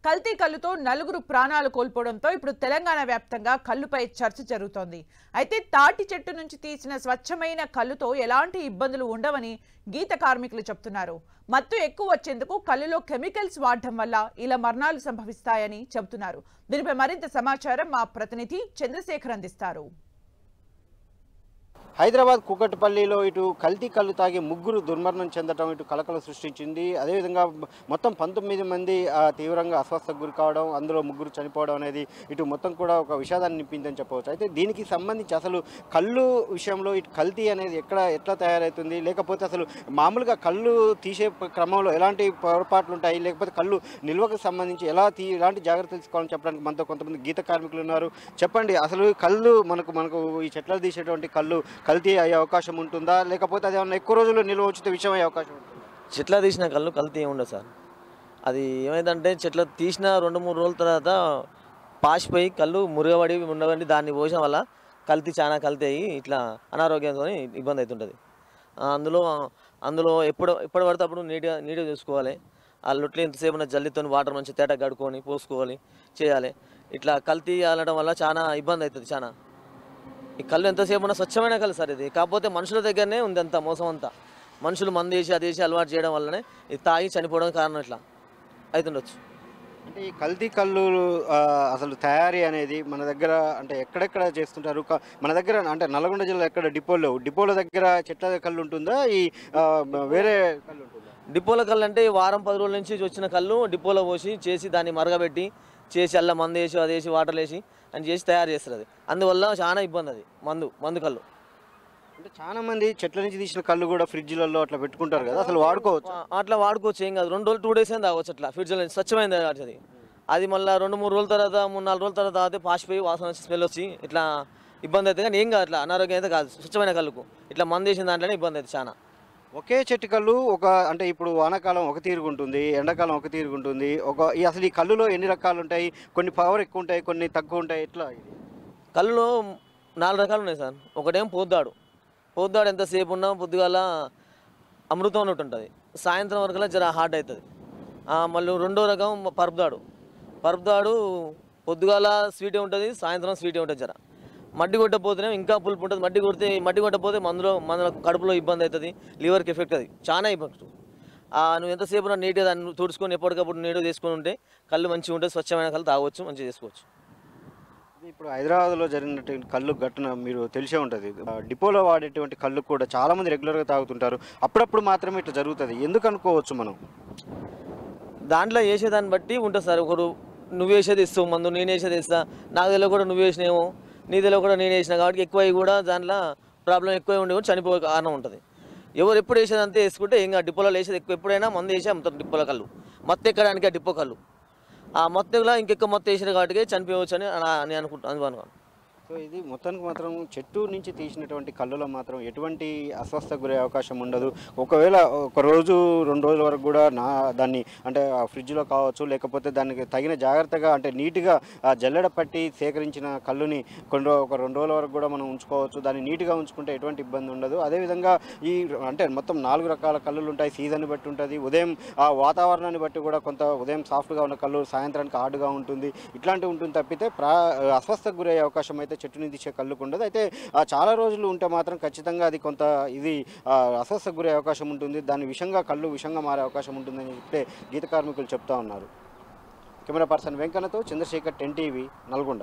కల్తీ కల్లుతో నలుగురు ప్రాణాలు కోల్పోవడంతో ఇప్పుడు తెలంగాణ వ్యాప్తంగా కల్లుపై చర్చ జరుగుతోంది. అయితే తాటి చెట్టు నుంచి తీసిన స్వచ్ఛమైన కల్లుతో ఎలాంటి ఇబ్బందులు ఉండవని గీత కార్మికులు చెబుతున్నారు. మత్తు ఎక్కువ వచ్చేందుకు కల్లులో కెమికల్స్ వాడడం వల్ల ఇలా మరణాలు సంభవిస్తాయని చెబుతున్నారు. దీనిపై మరింత సమాచారం మా ప్రతినిధి చంద్రశేఖర్ అందిస్తారు. హైదరాబాద్ కూకట్పల్లిలో ఇటు కల్తీ కల్లు తాగి ముగ్గురు దుర్మరణం చెందడం ఇటు కలకలం సృష్టించింది. అదేవిధంగా మొత్తం 19 మంది తీవ్రంగా అస్వస్థకు గురి కావడం, అందులో ముగ్గురు చనిపోవడం అనేది ఇటు మొత్తం కూడా ఒక విషాదాన్ని నింపిందని చెప్పవచ్చు. అయితే దీనికి సంబంధించి అసలు కళ్ళు విషయంలో ఇటు కల్తీ అనేది ఎట్లా తయారవుతుంది, లేకపోతే అసలు మామూలుగా కళ్ళు తీసే క్రమంలో ఎలాంటి పొరపాట్లు ఉంటాయి, లేకపోతే కళ్ళు నిల్వకు సంబంధించి ఎలాంటి జాగ్రత్తలు తీసుకోవాలని చెప్పడానికి మనతో కొంతమంది గీత కార్మికులు ఉన్నారు. చెప్పండి, అసలు కళ్ళు మనకు ఈ చెట్లలో తీసేటువంటి కళ్ళు కల్తీ అయ్యే అవకాశం ఉంటుందా, లేకపోతే అది ఏమన్నా ఎక్కువ రోజులు నిల్వ ఉంచితే విషయం అయ్యే అవకాశం ఉంటుందా? చెట్ల తీసిన కళ్ళు కల్తీ ఉండదు సార్. అది ఏమైందంటే చెట్ల తీసిన 2-3 రోజుల తర్వాత పాసిపోయి కళ్ళు మురుగబడి ఉండవండి. దాన్ని పోసిన వల్ల చాలా కల్తీ అయ్యి ఇట్లా అనారోగ్యంతో ఇబ్బంది అవుతుంటుంది. అందులో ఎప్పుడు పడితే అప్పుడు నీట్గా చూసుకోవాలి. ఆ లొట్లు ఎంతసేపు జల్లితో వాటర్ మంచి తేట కడుక్కొని పోసుకోవాలి, చేయాలి. ఇట్లా కల్తీ అనడం వల్ల చాలా ఇబ్బంది అవుతుంది. ఈ కళ్ళు ఎంతసేపు ఉన్నా స్వచ్ఛమైన కళ్ళు సార్ ఇది. కాకపోతే మనుషుల దగ్గరనే ఉంది అంత మోసం అంతా. మనుషులు మందు వేసి అదేసి అలవాటు చేయడం వల్లనే ఇది తాగి చనిపోవడం కారణం ఇట్లా అవుతుండొచ్చు. అంటే ఈ కల్తీ కళ్ళు అసలు తయారీ అనేది మన దగ్గర అంటే ఎక్కడెక్కడ చేస్తుంటారు? మన దగ్గర అంటే నల్గొండ జిల్లా ఎక్కడ డిపోల దగ్గర చెట్ల కళ్ళు ఉంటుందా, ఈ వేరే కళ్ళు ఉంటుందా? డిపోల కళ్ళు అంటే వారం 10 రోజుల నుంచి వచ్చిన కళ్ళు డిపోలో పోసి చేసి దాన్ని మరగబెట్టి చేసి అల్ల మందు వేసి అదేసి వాటర్ వేసి అని చేసి తయారు చేస్తారు. అది అందువల్ల చాలా ఇబ్బంది. అది మందు కళ్ళు. అంటే చాలా మంది చెట్ల నుంచి తీసిన కళ్ళు కూడా ఫ్రిడ్జ్లలో అట్లా పెట్టుకుంటారు కదా, అసలు వాడుకోవచ్చు? అట్లా వాడుకోవచ్చు, ఏం కాదు. 2 రోజులు 2 డేస్ అయినా తాగొచ్చు అట్లా ఫ్రిడ్జ్లో. స్వచ్ఛమైంది అది మళ్ళీ 2-3 రోజుల తర్వాత 3-4 రోజుల తర్వాత తాగితే పాసిపోయి వాసన వచ్చి స్మెల్ వచ్చి ఇట్లా ఇబ్బంది అవుతుంది. కానీ ఏం కాదు, అట్లా అనారోగ్యం అయితే కాదు. స్వచ్ఛమైన కళ్ళుకు ఇట్లా మందు వేసిన దాంట్లోనే ఇబ్బంది అవుతుంది చాలా. ఒకే చెట్టు కళ్ళు అంటే ఇప్పుడు వానాకాలం ఒక తీరుగుంటుంది, ఎండాకాలం ఒక తీరుగుంటుంది. అసలు ఈ కళ్ళులో ఎన్ని రకాలు ఉంటాయి? కొన్ని పవర్ ఎక్కువ ఉంటాయి, కొన్ని తక్కువ ఉంటాయి. ఎట్లా ఇది? కళ్ళులో 4 రకాలు ఉన్నాయి సార్. ఒకటేం పోద్దాడు ఎంతసేపు ఉన్నా పొద్దుగాల అమృతం అన్నట్టు ఉంటుంది, సాయంత్రం వరకులా జర హార్డ్ అవుతుంది. మళ్ళీ రెండో రకం పరుపుదాడు పొద్దుగాల స్వీటే ఉంటుంది, సాయంత్రం స్వీటే ఉంటుంది. జర మడ్డి కొట్టకపోతేనే ఇంకా పులుపు ఉంటుంది. మడ్డి కొట్టకపోతే మన కడుపులో ఇబ్బంది అవుతుంది, లివర్కి ఎఫెక్ట్. అది చాలా ఇబ్బంది. నువ్వు ఎంతసేపు నీట్గా దాన్ని తుడుచుకొని ఎప్పటికప్పుడు నీట్గా చేసుకొని ఉంటే కళ్ళు మంచిగా ఉంటుంది. స్వచ్ఛమైన కళ్ళు తాగవచ్చు, మంచిగా చేసుకోవచ్చు. ఇప్పుడు హైదరాబాద్లో జరిగినటువంటి కళ్ళు ఘటన మీరు తెలిసే ఉంటుంది. డిపోలో వాడేటువంటి కళ్ళు కూడా చాలామంది రెగ్యులర్గా తాగుతుంటారు. అప్పుడప్పుడు మాత్రమే ఇట్లా జరుగుతుంది. ఎందుకు అనుకోవచ్చు మనం? దాంట్లో వేసేదాన్ని బట్టి ఉంటుంది సార్. ఒకరు నువ్వు వేసేది ఇస్తావు మందు, నేను వేసేది ఇస్తా, నాకు తెలియదు కూడా నువ్వు వేసినేమో, నీ తెలియదు కూడా నేను వేసిన, కాబట్టి ఎక్కువ కూడా దాంట్లో ప్రాబ్లం ఎక్కువ ఉండి కూడా చనిపోయే కారణం ఉంటుంది. ఎవరు ఎప్పుడు వేసేది అంతే వేసుకుంటే ఏం కాదు. డిపోలో వేసేది ఎక్కువ ఎప్పుడైనా మందు వేసి అమ్ముతారు డిపోల కళ్ళు. మొత్తం ఎక్కడానికి ఆ డిపో కళ్ళు ఆ మొత్తంలో ఇంకెక్కువ మొత్తం వేసిన కాబట్టి చనిపోవచ్చు అని నేను అనుకుంటాను. సో ఇది మొత్తానికి మాత్రం చెట్టు నుంచి తీసినటువంటి కళ్ళులో మాత్రం ఎటువంటి అస్వస్థకు గురే అవకాశం ఉండదు. ఒకవేళ 1 రోజు 2 రోజుల వరకు కూడా దాన్ని అంటే ఫ్రిడ్జ్లో కావచ్చు, లేకపోతే దానికి తగిన జాగ్రత్తగా అంటే నీట్గా జల్లెడ పట్టి సేకరించిన కళ్ళుని ఒక 2 రోజుల వరకు కూడా మనం ఉంచుకోవచ్చు. దాన్ని నీట్గా ఉంచుకుంటే ఎటువంటి ఇబ్బంది ఉండదు. అదేవిధంగా అంటే మొత్తం 4 రకాల కళ్ళులు ఉంటాయి. సీజన్ని బట్టి ఉంటుంది, ఉదయం ఆ వాతావరణాన్ని బట్టి కూడా కొంత ఉదయం సాఫ్ట్గా ఉన్న కళ్ళు సాయంత్రానికి హార్డ్గా ఉంటుంది. ఇట్లాంటివి ఉంటుంది తప్పితే అస్వస్థకు గురయ్యే అవకాశం అయితే చెట్టు నుంచి తీసే కళ్ళుకు ఉండదు. అయితే చాలా రోజులు ఉంటే మాత్రం ఖచ్చితంగా అది కొంత అస్వస్థకు గురే అవకాశం ఉంటుంది. దాని విషంగా మారే అవకాశం ఉంటుందని చెప్పే గీత కార్మికులు చెప్తా ఉన్నారు. కెమెరా పర్సన్ వెంకన్నతో చంద్రశేఖర్, 10 టీవీ, నల్గొండ.